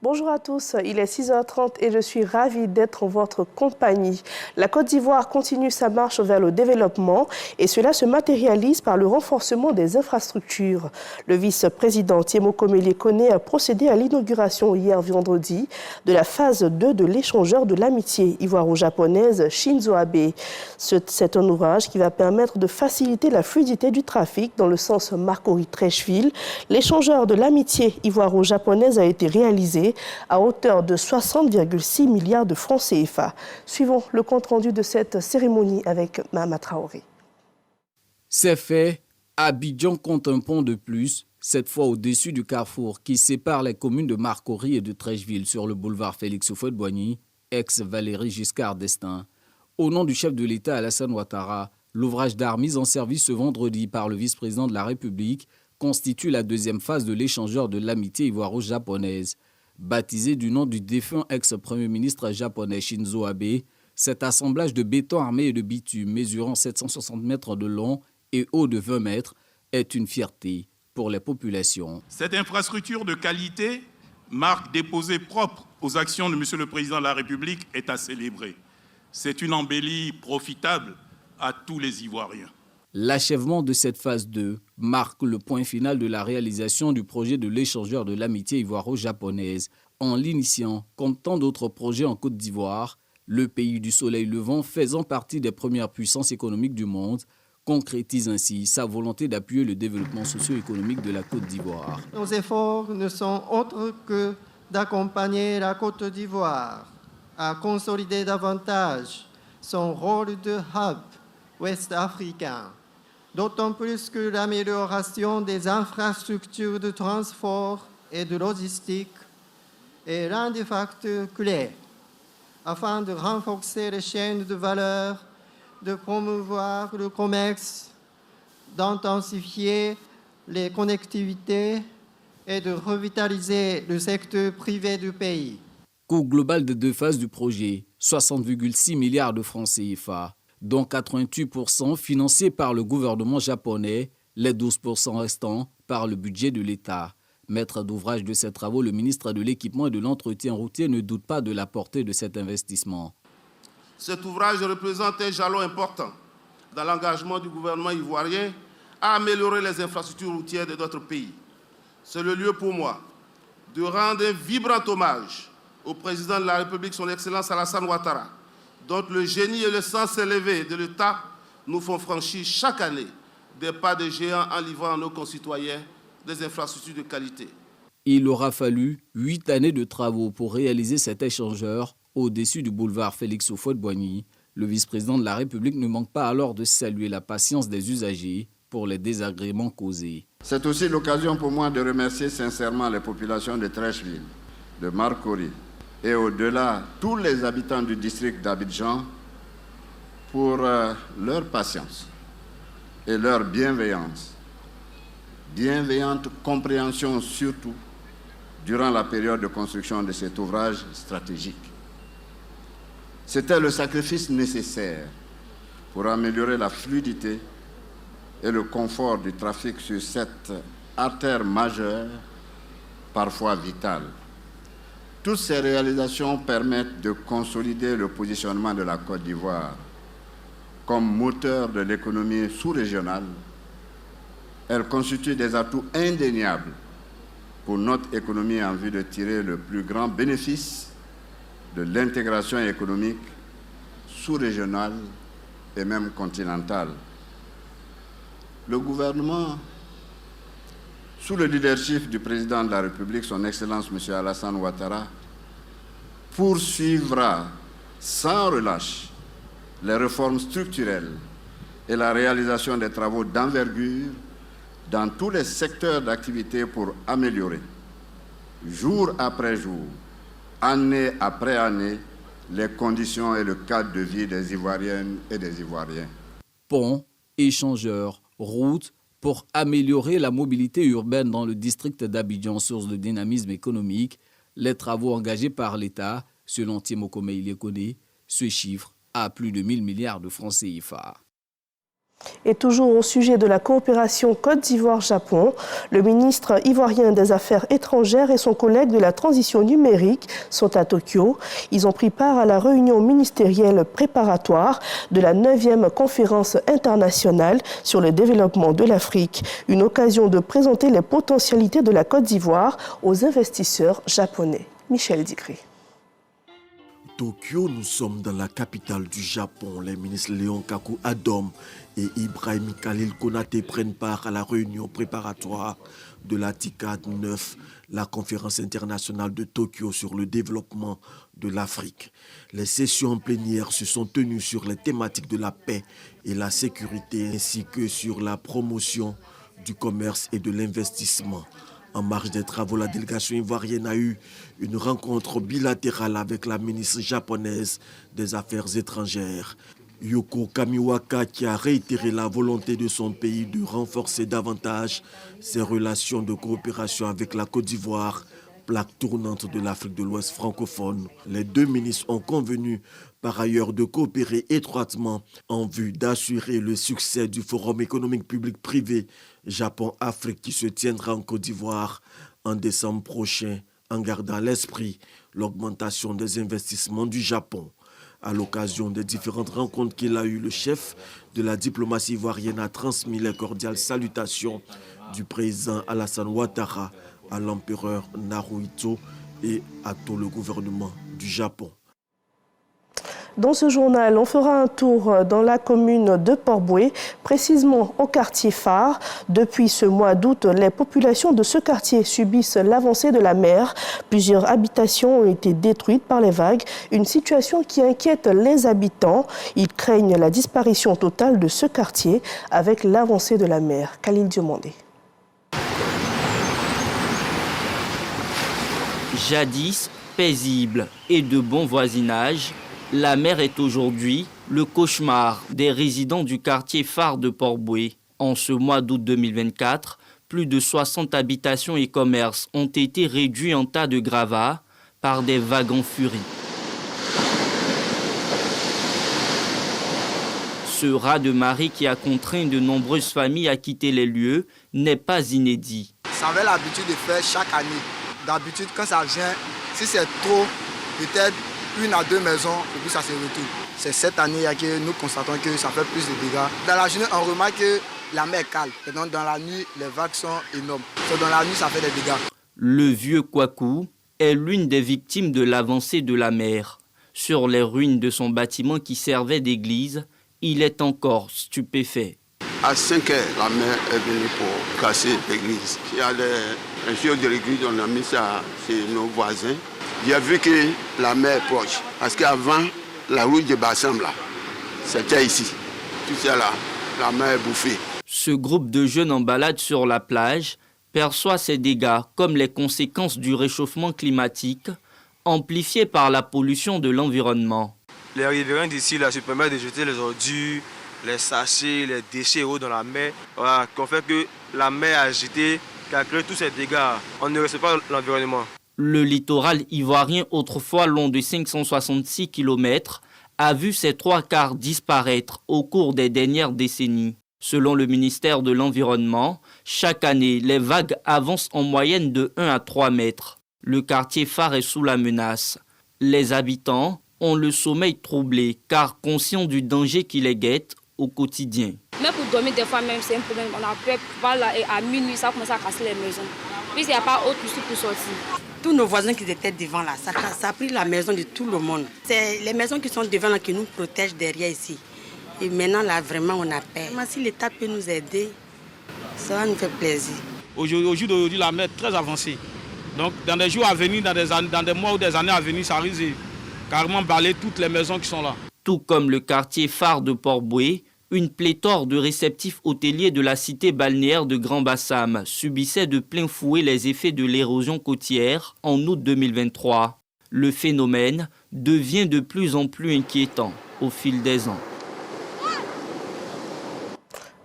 Bonjour à tous, il est 6h30 et je suis ravie d'être en votre compagnie. La Côte d'Ivoire continue sa marche vers le développement et cela se matérialise par le renforcement des infrastructures. Le vice-président Thiemo Komele Kone a procédé à l'inauguration hier vendredi de la phase 2 de l'échangeur de l'amitié ivoiro-japonaise Shinzo Abe. C'est un ouvrage qui va permettre de faciliter la fluidité du trafic dans le sens Marcory-Treichville. L'échangeur de l'amitié ivoiro-japonaise a été réalisé à hauteur de 60,6 milliards de francs CFA. Suivons le compte-rendu de cette cérémonie avec Mahama Traoré. C'est fait, Abidjan compte un pont de plus, cette fois au-dessus du carrefour qui sépare les communes de Marcory et de Treichville sur le boulevard Félix Houphouët-Boigny, ex-Valéry Giscard d'Estaing. Au nom du chef de l'État Alassane Ouattara, l'ouvrage d'art mis en service ce vendredi par le vice-président de la République constitue la deuxième phase de l'échangeur de l'amitié ivoiro-japonaise. Baptisé du nom du défunt ex-premier ministre japonais Shinzo Abe, cet assemblage de béton armé et de bitume mesurant 760 mètres de long et haut de 20 mètres est une fierté pour les populations. Cette infrastructure de qualité, marque déposée propre aux actions de M. le Président de la République, est à célébrer. C'est une embellie profitable à tous les Ivoiriens. L'achèvement de cette phase 2 marque le point final de la réalisation du projet de l'échangeur de l'amitié ivoiro-japonaise. En l'initiant, comme tant d'autres projets en Côte d'Ivoire, le pays du soleil levant, faisant partie des premières puissances économiques du monde, concrétise ainsi sa volonté d'appuyer le développement socio-économique de la Côte d'Ivoire. Nos efforts ne sont autres que d'accompagner la Côte d'Ivoire à consolider davantage son rôle de hub ouest-africain. D'autant plus que l'amélioration des infrastructures de transport et de logistique est l'un des facteurs clés afin de renforcer les chaînes de valeur, de promouvoir le commerce, d'intensifier les connectivités et de revitaliser le secteur privé du pays. Coût global des deux phases du projet, 60,6 milliards de francs CFA. Dont 88% financés par le gouvernement japonais, les 12% restants par le budget de l'État. Maître d'ouvrage de ces travaux, le ministre de l'Équipement et de l'Entretien routier ne doute pas de la portée de cet investissement. Cet ouvrage représente un jalon important dans l'engagement du gouvernement ivoirien à améliorer les infrastructures routières de notre pays. C'est le lieu pour moi de rendre un vibrant hommage au président de la République, son Excellence Alassane Ouattara, dont le génie et le sens élevé de l'État nous font franchir chaque année des pas de géant en livrant à nos concitoyens des infrastructures de qualité. Il aura fallu 8 années de travaux pour réaliser cet échangeur au-dessus du boulevard Félix Houphouët-Boigny. Le vice-président de la République ne manque pas alors de saluer la patience des usagers pour les désagréments causés. C'est aussi l'occasion pour moi de remercier sincèrement les populations de Treichville, de Marcory, et au-delà, tous les habitants du district d'Abidjan pour leur patience et leur bienveillance. Bienveillante compréhension surtout durant la période de construction de cet ouvrage stratégique. C'était le sacrifice nécessaire pour améliorer la fluidité et le confort du trafic sur cette artère majeure, parfois vitale. Toutes ces réalisations permettent de consolider le positionnement de la Côte d'Ivoire comme moteur de l'économie sous-régionale. Elles constituent des atouts indéniables pour notre économie en vue de tirer le plus grand bénéfice de l'intégration économique sous-régionale et même continentale. Le gouvernement, sous le leadership du président de la République, son Excellence M. Alassane Ouattara, poursuivra sans relâche les réformes structurelles et la réalisation des travaux d'envergure dans tous les secteurs d'activité pour améliorer, jour après jour, année après année, les conditions et le cadre de vie des Ivoiriennes et des Ivoiriens. Ponts, échangeurs, routes, pour améliorer la mobilité urbaine dans le district d'Abidjan, source de dynamisme économique, les travaux engagés par l'État, selon Thiemo Komele Kone, se chiffrent à plus de 1 000 milliards de francs CFA. Et toujours au sujet de la coopération Côte d'Ivoire-Japon, le ministre ivoirien des Affaires étrangères et son collègue de la transition numérique sont à Tokyo. Ils ont pris part à la réunion ministérielle préparatoire de la 9e conférence internationale sur le développement de l'Afrique. Une occasion de présenter les potentialités de la Côte d'Ivoire aux investisseurs japonais. Michel Dicry. Tokyo, nous sommes dans la capitale du Japon. Les ministres Léon Kaku Adom et Ibrahim Khalil Konaté prennent part à la réunion préparatoire de la TICAD 9, la conférence internationale de Tokyo sur le développement de l'Afrique. Les sessions plénières se sont tenues sur les thématiques de la paix et la sécurité ainsi que sur la promotion du commerce et de l'investissement. En marge des travaux, la délégation ivoirienne a eu une rencontre bilatérale avec la ministre japonaise des Affaires étrangères, Yoko Kamiwaka, qui a réitéré la volonté de son pays de renforcer davantage ses relations de coopération avec la Côte d'Ivoire, plaque tournante de l'Afrique de l'Ouest francophone. Les deux ministres ont convenu par ailleurs de coopérer étroitement en vue d'assurer le succès du Forum économique public-privé Japon-Afrique qui se tiendra en Côte d'Ivoire en décembre prochain, en gardant à l'esprit l'augmentation des investissements du Japon. À l'occasion des différentes rencontres qu'il a eues, le chef de la diplomatie ivoirienne a transmis les cordiales salutations du président Alassane Ouattara à l'empereur Naruhito et à tout le gouvernement du Japon. Dans ce journal, on fera un tour dans la commune de Port-Bouët, précisément au quartier phare. Depuis ce mois d'août, les populations de ce quartier subissent l'avancée de la mer. Plusieurs habitations ont été détruites par les vagues, une situation qui inquiète les habitants. Ils craignent la disparition totale de ce quartier avec l'avancée de la mer. Khalil Diomandé. Jadis paisible et de bon voisinage, la mer est aujourd'hui le cauchemar des résidents du quartier phare de Port-Bouët. En ce mois d'août 2024, plus de 60 habitations et commerces ont été réduits en tas de gravats par des vagues en furie. Ce raz-de-marée qui a contraint de nombreuses familles à quitter les lieux n'est pas inédit. Ça avait l'habitude de faire chaque année. D'habitude, quand ça vient, si c'est trop, peut-être 1 à 2 maisons, et puis ça se retourne. C'est cette année que nous constatons que ça fait plus de dégâts. Dans la journée, on remarque que la mer est calme. Et donc, dans la nuit, les vagues sont énormes. Donc, dans la nuit, ça fait des dégâts. Le vieux Kwaku est l'une des victimes de l'avancée de la mer. Sur les ruines de son bâtiment qui servait d'église, il est encore stupéfait. À 5 heures, la mer est venue pour casser l'église. Il y a un jour de l'église, on a mis ça chez nos voisins. J'ai vu que la mer est proche. Parce qu'avant, la route de Bassam, là, c'était ici. Tout ça là, la mer est bouffée. Ce groupe de jeunes en balade sur la plage perçoit ces dégâts comme les conséquences du réchauffement climatique, amplifiées par la pollution de l'environnement. Les riverains d'ici là se permettent de jeter les ordures, les sachets, les déchets et eau dans la mer, voilà, qu'on fait que la mer agitée, qui a créé tous ces dégâts. On ne respecte pas l'environnement. Le littoral ivoirien, autrefois long de 566 km, a vu ses 3/4 disparaître au cours des dernières décennies. Selon le ministère de l'Environnement, chaque année, les vagues avancent en moyenne de 1 à 3 mètres. Le quartier phare est sous la menace. Les habitants ont le sommeil troublé car conscients du danger qui les guette au quotidien. Même pour dormir, des fois même, c'est un problème. On a peur, voilà, et à minuit, ça commence à casser les maisons. Puis il n'y a pas autre issue pour sortir. Tous nos voisins qui étaient devant là, ça a pris la maison de tout le monde. C'est les maisons qui sont devant là qui nous protègent derrière ici. Et maintenant là, vraiment, on a peur. Si l'État peut nous aider, ça va nous faire plaisir. Au jour d'aujourd'hui, la mer est très avancée. Donc dans des jours à venir, dans des mois ou des années à venir, ça risque de carrément balayer toutes les maisons qui sont là. Tout comme le quartier phare de Port-Bouët, une pléthore de réceptifs hôteliers de la cité balnéaire de Grand Bassam subissait de plein fouet les effets de l'érosion côtière en août 2023. Le phénomène devient de plus en plus inquiétant au fil des ans.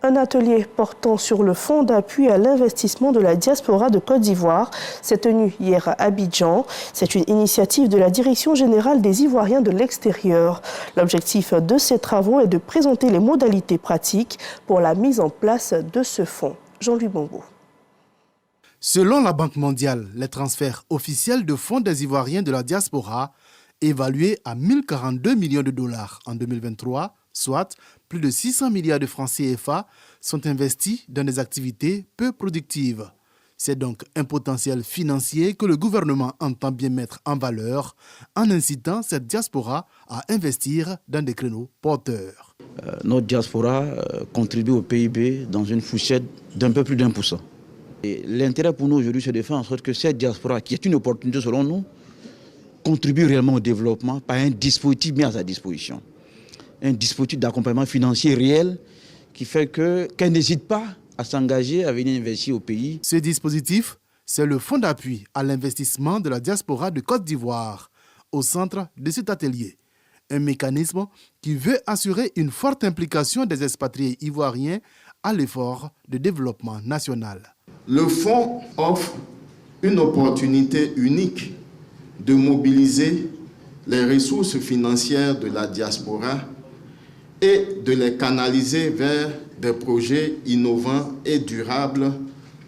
Un atelier portant sur le fonds d'appui à l'investissement de la diaspora de Côte d'Ivoire s'est tenu hier à Abidjan. C'est une initiative de la Direction générale des Ivoiriens de l'extérieur. L'objectif de ces travaux est de présenter les modalités pratiques pour la mise en place de ce fonds. Jean-Louis Bongo. Selon la Banque mondiale, les transferts officiels de fonds des Ivoiriens de la diaspora, évalués à 1042 millions de dollars en 2023, soit plus de 600 milliards de francs CFA, sont investis dans des activités peu productives. C'est donc un potentiel financier que le gouvernement entend bien mettre en valeur en incitant cette diaspora à investir dans des créneaux porteurs. Notre diaspora contribue au PIB dans une fourchette d'un peu plus d'1%. Et l'intérêt pour nous aujourd'hui, c'est de faire en sorte que cette diaspora, qui est une opportunité selon nous, contribue réellement au développement par un dispositif mis à sa disposition. Un dispositif d'accompagnement financier réel qui fait qu'elle n'hésite pas à s'engager, à venir investir au pays. Ce dispositif, c'est le fonds d'appui à l'investissement de la diaspora de Côte d'Ivoire, au centre de cet atelier. Un mécanisme qui veut assurer une forte implication des expatriés ivoiriens à l'effort de développement national. Le fonds offre une opportunité unique de mobiliser les ressources financières de la diaspora et de les canaliser vers des projets innovants et durables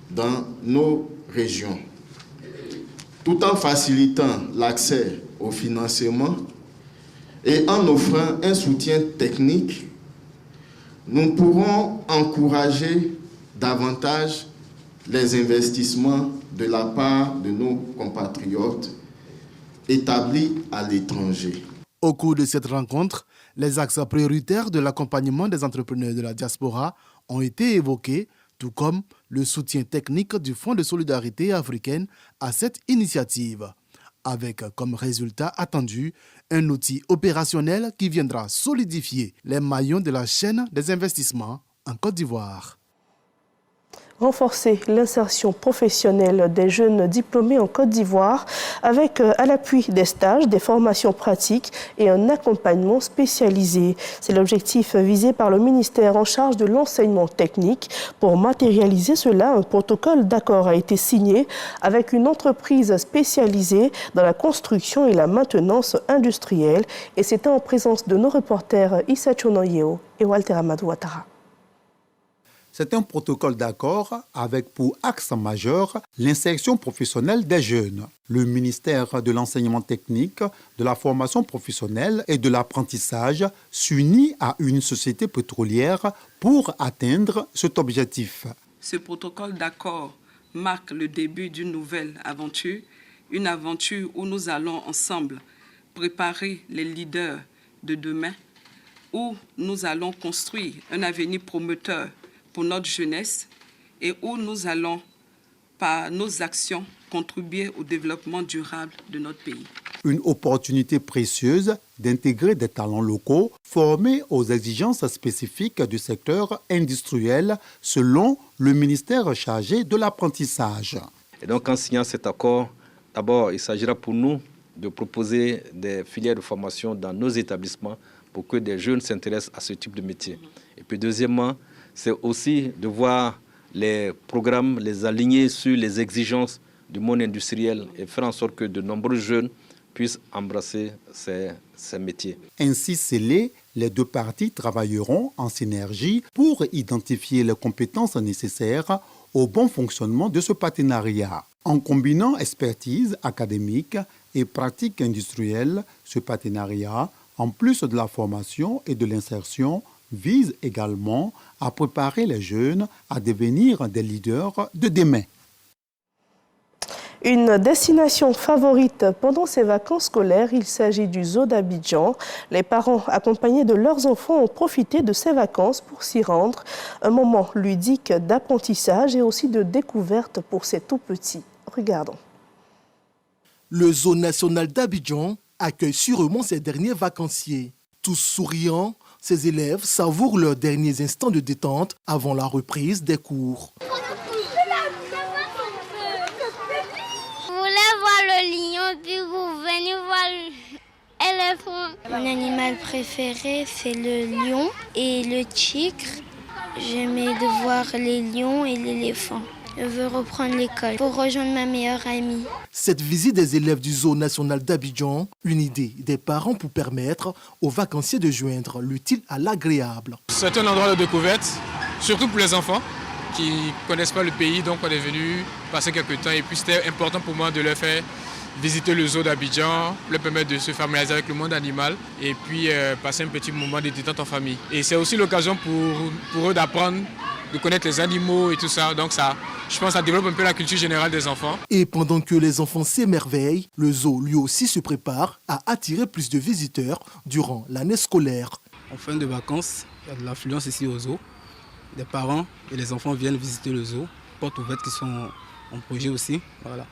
dans nos régions. Tout en facilitant l'accès au financement et en offrant un soutien technique, nous pourrons encourager davantage les investissements de la part de nos compatriotes établis à l'étranger. Au cours de cette rencontre, les axes prioritaires de l'accompagnement des entrepreneurs de la diaspora ont été évoqués, tout comme le soutien technique du Fonds de solidarité africaine à cette initiative, avec comme résultat attendu un outil opérationnel qui viendra solidifier les maillons de la chaîne des investissements en Côte d'Ivoire. Renforcer l'insertion professionnelle des jeunes diplômés en Côte d'Ivoire avec à l'appui des stages, des formations pratiques et un accompagnement spécialisé. C'est l'objectif visé par le ministère en charge de l'enseignement technique. Pour matérialiser cela, un protocole d'accord a été signé avec une entreprise spécialisée dans la construction et la maintenance industrielle. Et c'était en présence de nos reporters Issa Chonoyeo et Walter Amadou Ouattara. C'est un protocole d'accord avec pour axe majeur l'insertion professionnelle des jeunes. Le ministère de l'enseignement technique, de la formation professionnelle et de l'apprentissage s'unit à une société pétrolière pour atteindre cet objectif. Ce protocole d'accord marque le début d'une nouvelle aventure, une aventure où nous allons ensemble préparer les leaders de demain, où nous allons construire un avenir prometteur pour notre jeunesse et où nous allons, par nos actions, contribuer au développement durable de notre pays. Une opportunité précieuse d'intégrer des talents locaux formés aux exigences spécifiques du secteur industriel selon le ministère chargé de l'apprentissage. Et donc en signant cet accord, d'abord il s'agira pour nous de proposer des filières de formation dans nos établissements pour que des jeunes s'intéressent à ce type de métier. Et puis deuxièmement, c'est aussi de voir les programmes, les aligner sur les exigences du monde industriel et faire en sorte que de nombreux jeunes puissent embrasser ces métiers. Ainsi scellés, les deux parties travailleront en synergie pour identifier les compétences nécessaires au bon fonctionnement de ce partenariat. En combinant expertise académique et pratique industrielle, ce partenariat, en plus de la formation et de l'insertion, vise également à préparer les jeunes à devenir des leaders de demain. Une destination favorite pendant ces vacances scolaires, il s'agit du zoo d'Abidjan. Les parents accompagnés de leurs enfants ont profité de ces vacances pour s'y rendre. Un moment ludique d'apprentissage et aussi de découverte pour ces tout-petits. Regardons. Le zoo national d'Abidjan accueille sûrement ses derniers vacanciers. Tous souriants, ces élèves savourent leurs derniers instants de détente avant la reprise des cours. Vous voulez voir le lion, puis vous venez voir l'éléphant. Mon animal préféré, c'est le lion et le tigre. J'aimais de voir les lions et l'éléphant. Je veux reprendre l'école pour rejoindre ma meilleure amie. Cette visite des élèves du Zoo national d'Abidjan, une idée des parents pour permettre aux vacanciers de joindre l'utile à l'agréable. C'est un endroit de découverte, surtout pour les enfants qui ne connaissent pas le pays, donc on est venu passer quelques temps et puis c'était important pour moi de leur faire visiter le zoo d'Abidjan, leur permettre de se familiariser avec le monde animal et puis passer un petit moment de détente en famille. Et c'est aussi l'occasion pour eux d'apprendre, de connaître les animaux et tout ça, donc ça, je pense que ça développe un peu la culture générale des enfants. Et pendant que les enfants s'émerveillent, le zoo lui aussi se prépare à attirer plus de visiteurs durant l'année scolaire. En fin de vacances, il y a de l'affluence ici au zoo. Des parents et les enfants viennent visiter le zoo, portes ouvertes qui sont en projet aussi. Voilà.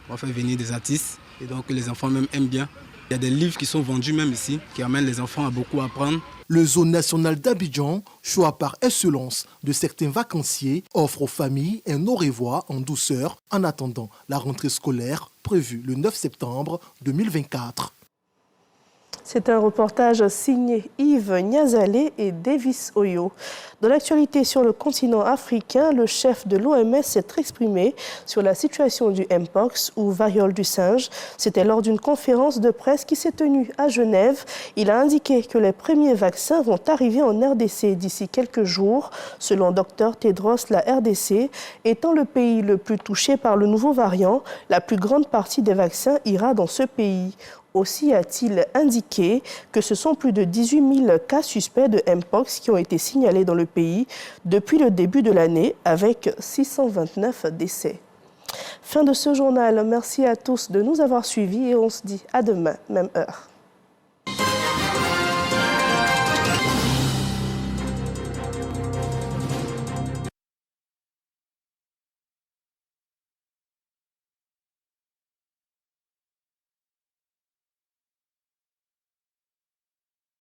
On va faire venir des artistes et donc les enfants même aiment bien. Il y a des livres qui sont vendus même ici, qui amènent les enfants à beaucoup apprendre. Le Zoo national d'Abidjan, choix par excellence de certains vacanciers, offre aux familles un au revoir en douceur en attendant la rentrée scolaire prévue le 9 septembre 2024. C'est un reportage signé Yves Niazalé et Davis Oyo. Dans l'actualité sur le continent africain, le chef de l'OMS s'est exprimé sur la situation du Mpox ou variole du singe. C'était lors d'une conférence de presse qui s'est tenue à Genève. Il a indiqué que les premiers vaccins vont arriver en RDC d'ici quelques jours. Selon Dr Tedros, la RDC étant le pays le plus touché par le nouveau variant, la plus grande partie des vaccins ira dans ce pays. Aussi a-t-il indiqué que ce sont plus de 18 000 cas suspects de Mpox qui ont été signalés dans le pays depuis le début de l'année, avec 629 décès. Fin de ce journal. Merci à tous de nous avoir suivis et on se dit à demain, même heure.